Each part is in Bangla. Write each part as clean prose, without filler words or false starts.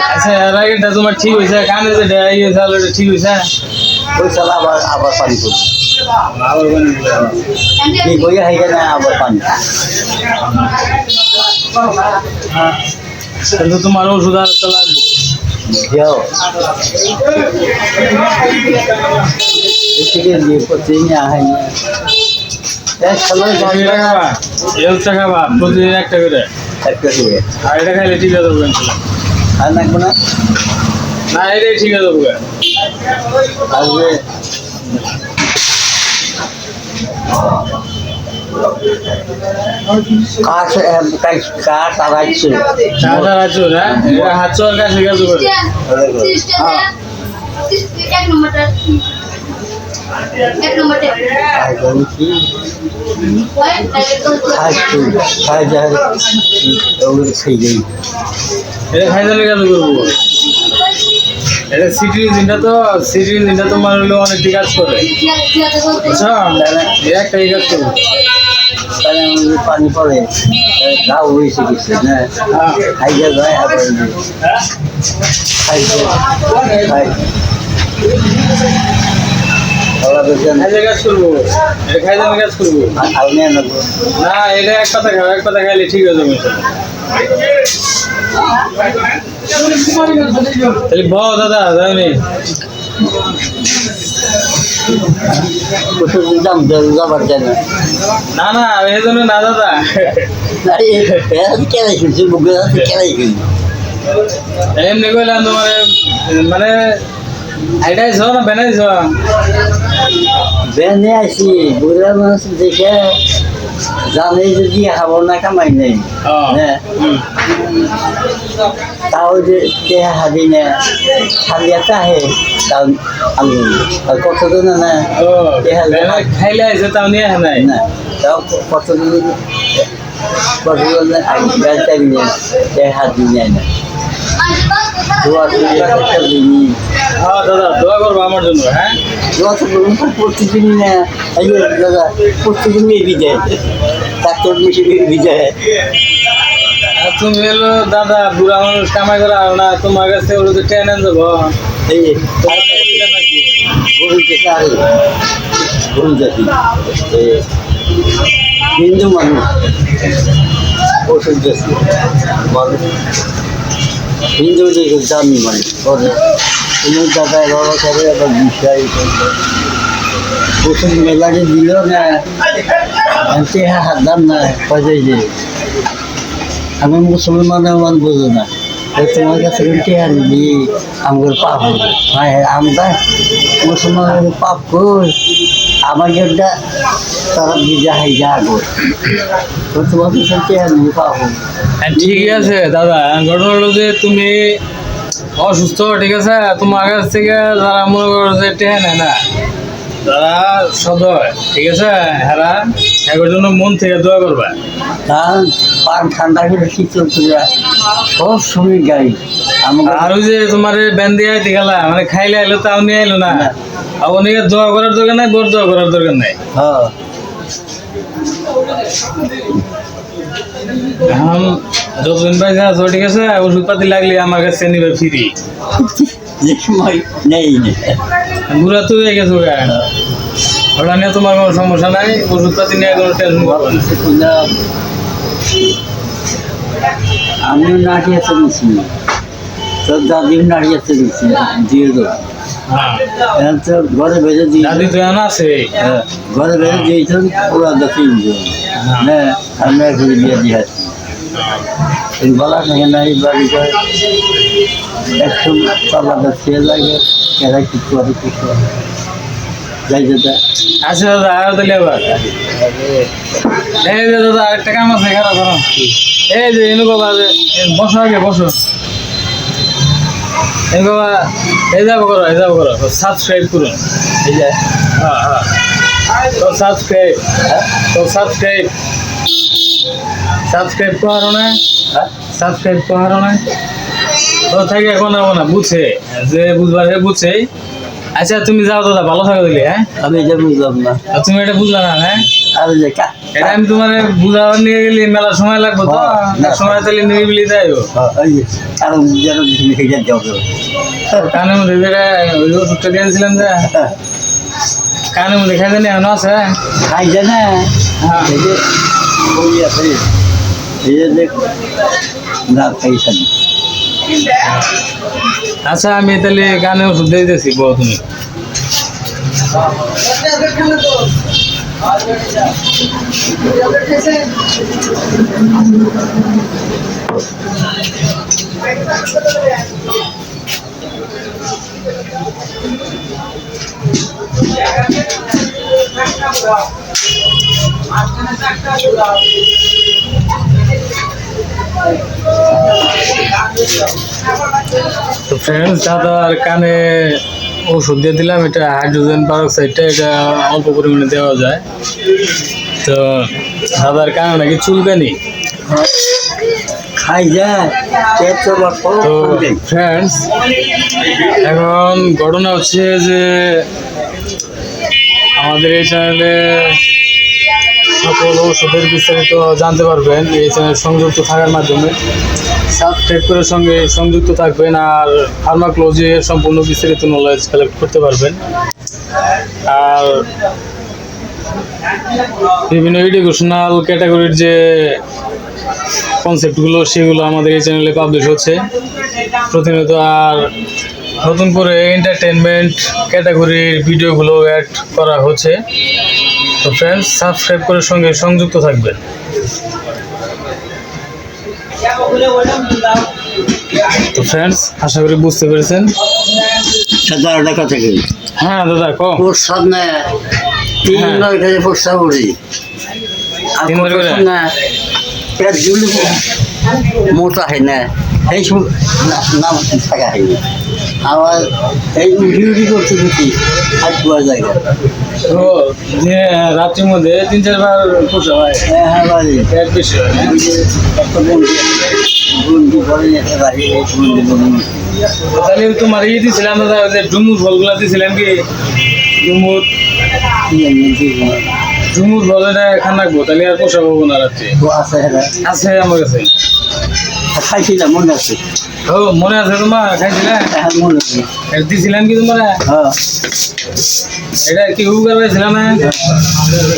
আচ্ছা এর আগেটা তোমার ঠিক হয়েছে কানে যে ইয়ে চালো ঠিক হয়েছে ওই চাল আবার আবার পানি পড়ছে আবার ঠিক হয়ে হাইকে না আবার পানি কিন্তু তোমার ওষুধ আর তো লাগবে যাও এদিকে দিয়ে পড়ছে না হয়নি খাবা প্রতিদিন একটা করে একটা দিয়ে আর এটা খাইলে ঠিক আছে আর লাগবে না না এটাই ঠিক আছে আসবে কাঠ আড়াইশো হাত চল কাছে গেছে করে এটা খাইতে গেছে করবো এটা সিটিরিজিনটা তো তোমার হলো অনেকটি কাজ করে বুঝছো একটাই কাজ করবো পানি পড়ে গাও হয়েছে কিছু না খাইতে যায় আবার খাইতে কাজ করবো এটা খাইতে কাজ করবো না এটা এক পাতা খাইলে ঠিক আছে তাহলে বহ দাদা জানি না না এই জন্য না দাদা এমনি কইলাম তোমার মানে আইডাইছ না বেনাইছ বেনে আছি বুড়া মানুষ দেখে জানে যদি খাবো না কামাই নেই তাও যে দেহা হাবি না খালি একটা আহে তাও আমি কতদিন না খাইলে আছে তাও নিয়ে আহে নাই না তাও কতদিন দেহা দিয়ে না দাদা দোয়া করবো আমার জন্য হ্যাঁ প্রতিদিন না দাদা প্রতিদিন বিজয় ডাক্তার মিশে বিজয় তুমি এলো দাদা বুড়া মানুষ কামাই করা না তোমার কাছে ওগুলো তো ট্রেনে যাবো হিন্দু মানুষ ওষুধ বেশি হিন্দু দামি মানুষ করে কোনো জায়গায় লড়া করে আবার বিষয় ওষুধ মেলাকে দিল না হাত দাম না পয়সা যে আমি মুসলমান আমার বোঝো না তোমার কাছে টেহা নিবি আমার পাপ হবে আমরা মুসলমানের পাপ কর আমাকে ওটা তারা বিজা হাই যা আগর তোমার কাছে টেহা নিবি পাপ হবে ঠিকই আছে দাদা ঘটনা হলো যে তুমি অসুস্থ ঠিক আছে তোমার কাছ থেকে যারা মনে করো যে টেহা নেয় না যারা সদয় ঠিক আছে হেরা এর জন্য মন থেকে দোয়া করবা পান ঠান্ডা করে শীতল পূজা সব সময় গাই আর ওই যে তোমার ব্যান্দি আইতে গেলা মানে খাইলে আইলো তাও নিয়ে আইলো না আর অনেকে দোয়া করার দরকার নাই গোর দোয়া করার দরকার নাই এখন যতদিন পয়সা আছো ঠিক আছে ওষুধ পাতি লাগলে আমার কাছে নিবে ফ্রি যে সময় নেই ঘুরা তো হয়ে গেছে ওটা নিয়ে তোমার কোনো সমস্যা নাই ওষুধ পাতি নিয়ে কোনো টেনশন করবো না আমিও নাড়িয়ে চলেছি তোর দাদিও নাড়িয়ে চলেছি দিয়ে দেবো তো ঘরে ভেজে দিয়ে দাদি তো এখন আছে ঘরে ভেজে দিয়েছেন ওরা দেখে হ্যাঁ আমরা ঘুরে দিয়ে দিয়ে আসছি বলা থাকে না এই বাড়িটা একশো পাল্লাটা খেয়ে লাগে এরা কিছু আর কিছু যাই যেটা আচ্ছা দাদা আর তাহলে আবার এই যে দাদা আরেকটা কাম আছে খারাপ করো এই যে এনু বাবা বসো আগে বসো এনু বাবা এই যাবো করো সাবস্ক্রাইব করুন এই যে হ্যাঁ তো সাবস্ক্রাইব করার না সাবস্ক্রাইব করার না তো থাকে এখন না বুঝছে যে বুঝবার বুঝছে আচ্ছা তুমি যাও দাদা ভালো থাকো দিলে হ্যাঁ আমি এটা বুঝলাম না তুমি এটা বুঝলা না হ্যাঁ আর যে এটা আমি তোমার বুঝাবার নিয়ে গেলে মেলা সময় লাগবে তো হ্যাঁ। সময় তাহলে নিরিবিলি যাই ওই যে কারণ যেন হেঁটে যাবে কানের মধ্যে যেটা ওই ওষুধটা দিয়েছিলাম যে কানের মধ্যে খাই জানি এখনো আছে খাই যায় না হ্যাঁ। এই যে বই আছে এই যে দেখ না খাইছেন আচ্ছা আমি তাহলে কানে ওষুধ দিয়ে দিতেছি বউ তুমি তো ফ্রেন্ডস দাদার কানে ওষুধ দিয়ে দিলাম এটা হাইড্রোজেন পারক্সাইডটা এটা অল্প পরিমাণে দেওয়া যায় তো দাদার কানে নাকি চুলকানি খাই যায় পেট চলার পর তো ফ্রেন্ডস এখন ঘটনা হচ্ছে যে আমাদের এই চ্যানেলে সকল ওষুধের বিস্তারিত জানতে পারবেন এই চ্যানেল সংযুক্ত থাকার মাধ্যমে সাবস্ক্রাইব করে সঙ্গে সংযুক্ত থাকবেন আর ফার্মাকোলজি এর সম্পূর্ণ বিস্তারিত নলেজ কালেক্ট করতে পারবেন আর বিভিন্ন এডুকেশনাল ক্যাটাগরির যে কনসেপ্টগুলো সেগুলো আমাদের এই চ্যানেলে পাবলিশ হচ্ছে প্রতিনিয়ত আর নতুন করে এন্টারটেনমেন্ট ক্যাটাগরির ভিডিওগুলো অ্যাড করা হচ্ছে তো ফ্রেন্ডস সাবস্ক্রাইব করে সঙ্গে সংযুক্ত থাকবেন তো ফ্রেন্ডস আশা করি বুঝতে পেরেছেন 17 টাকা থেকে হ্যাঁ দাদা কো প্রস্তাব না 3 বার করে প্রস্তাব করি আর 3 বার করে? না পেট জুলি মোটা হয় না এই নাম থাকা হয় আবার এই ডিউটি করতে করতে হাত পাওয়া জায়গা ও যে রাত্রির মধ্যে 3-4 বার পোষা হয় হ্যাঁ হ্যাঁ বাড়ি পেট বেশি হয় না? একটা বন্ধু করে একটা বাড়ি বন্ধু তাহলে তোমার ইয়ে দিয়েছিলাম দাদা ওই যে ডুমুর ফলগুলা দিয়েছিলাম কি ডুমুর ডুমুর ফল এটা খান রাখবো তাহলে আর পোষা পাবো না রাত্রে আছে হ্যাঁ আছে আমার কাছে খাইছিলাম মনে আছে ও মনে আছে তোমার খাইছিলে হ্যাঁ মনে আছে এটা দিয়েছিলাম কি তোমার হ্যাঁ এটা কি উপকার পাইছিলাম না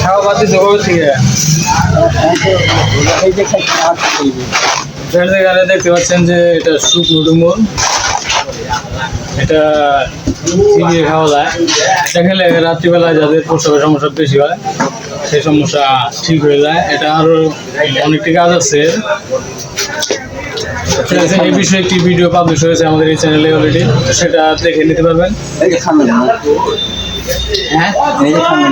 খাওয়া বাদ দিতে হবে ঠিক আছে এই যে খাইছি আর খাইছি ফ্রেন্ডস এখানে দেখতে পাচ্ছেন যে এটা শুকনো ডুমুর এটা চিবিয়ে খাওয়া যায় এটা খেলে রাত্রিবেলায় যাদের প্রসবের সমস্যা বেশি হয় সেই সমস্যা ঠিক হয়ে যায় এটা আরও অনেকটি কাজ আছে এই বিষয়ে একটি ভিডিও পাবলিশ হয়েছে আমাদের এই চ্যানেলে অলরেডি সেটা দেখে নিতে পারবেন এই যে খানা হ্যাঁ এই যে খানা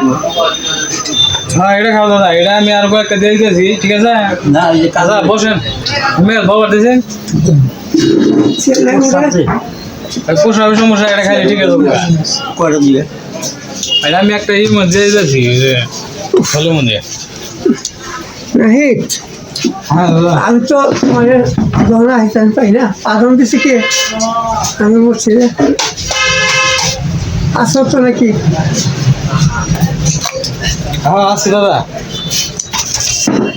হ্যাঁ এটা খাওয়া দাদা এটা আমি আর কয়েকটা দিয়ে দিতেছি ঠিক আছে না এই যে দাদা বসেন মেল বাবা দিয়েছেন প্রসবের সমস্যা এটা খাইলে ঠিক আছে করে দিবে এটা আমি একটা ইর মধ্যে দিয়েছি যে ফলের মধ্যে রাহিত হ্যাঁ দাদা আমি তো মানে ধরা হিসাব পাই না আদম দিছি কে আমি বলছি রে আসো তো নাকি হ্যাঁ আছি দাদা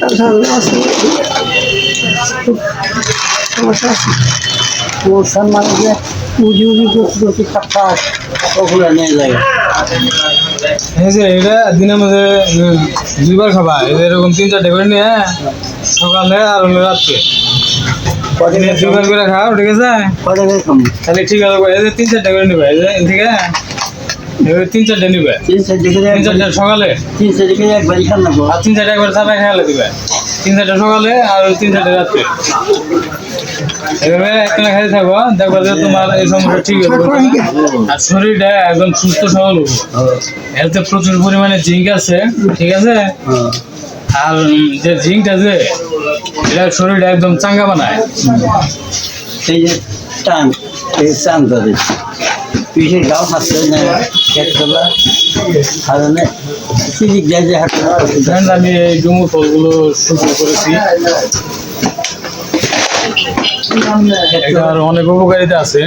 তাহলে আসো সমস্যা আছে পোষণ মানে যে উজি উজি করতে করতে খাট ওগুলো নিয়ে যায় এই যে এটা দিনের মধ্যে 2 বার খাবা এই যে এরকম 3-4টে করে নিয়ে সকালে আর হলো রাত্রে দিনে 2 বার করে খাও ঠিক আছে কত করে কম তাহলে ঠিক আছে এই যে 3-4টে করে নিবে এই যে ঠিক আছে এবার 3-4টে নিবে 3-4টে সকালে 300 টাকা একবার খান না আর 3-4টে একবার চাপাই খেয়ালে দিবে 3-4টে সকালে আর 3-4টে রাত্রে এভাবে একটা খাইতে থাকো দেখবা যে তোমার এই সমস্যা ঠিক হবে আর শরীরটা একদম সুস্থ সবল হবে এতে প্রচুর পরিমাণে জিঙ্ক আছে ঠিক আছে আর যে জিঙ্কটা যে এটা শরীরটা একদম চাঙ্গা বানায় এই যে টান এই টান করে পিঠে গাও হাতে না খেত করা কারণে সিরিক যায় যে হাতে ফ্রেন্ড আমি এই ডুমুর ফলগুলো শুকনো করেছি এটার অনেক উপকারিতা আছে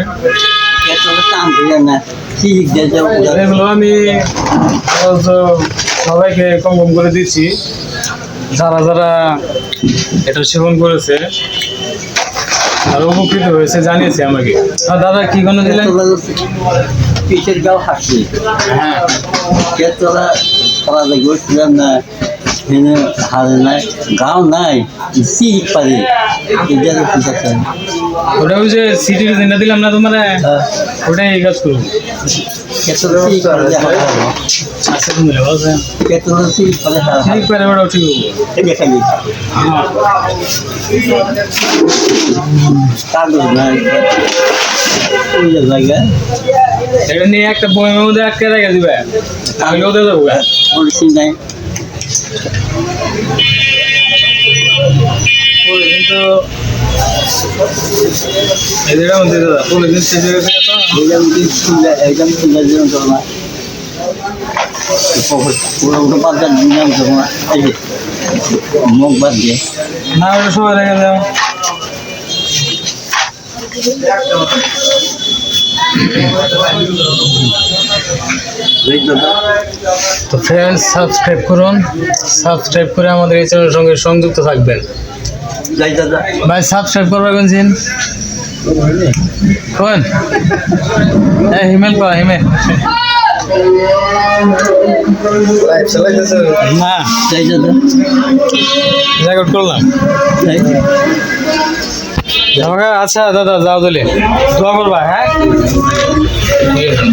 খেত টান করে না সিরিক যায় যে এগুলো আমি সবাইকে কম কম করে দিচ্ছি, যারা যারা এটা সেবন করেছে আর উপকৃত হয়েছে জানিয়েছে আমাকে। আর দাদা কি কোনো দিলেন? পিঠের গাও হাসি হ্যাঁ কেতলা করা গেছিলাম না এনে হারে নাই গাও নাই সিট পারে এদের পিঠা খাই ওটা ওই যে সিটির যেটা দিলাম না তোমার, ওটাই এই কাজ করুন। কেতলা সিট পারে হারা আচ্ছা তুমি বলছেন কেতলা সিট পারে হারা ঠিক পারে ওটাও ঠিক হবো। এই দেখাই কাগজ নাই ওই যে জায়গা এটা নিয়ে একটা বইয়ের মধ্যে আটকে রেখে দিবে, আমি ওদের দেবো। পলিসি নাই কিন্তু এদের মধ্যে দাদা পনেরো দিন শেষ হয়ে গেছে তো। একদম সুন্দর জন্য করো না পুরো উঠো পাঁচ দিন করো না এই যে মুখ বাদ দিয়ে না ওটা সবাই রেখে দাও। তো ফ্রেন্ডস সাবস্ক্রাইব করুন, সাবস্ক্রাইব করে আমাদের এই চ্যানেলের সঙ্গে সংযুক্ত থাকবেন। যাই দাদা ভাই সাবস্ক্রাইব করবে কোনদিন কোন হিমেল কো হিমেল না যাই দাদা রেকর্ড করলাম। যাই আমাকে আচ্ছা দাদা যাও দিলে দোয়া করবা। হ্যাঁ ঠিক আছে।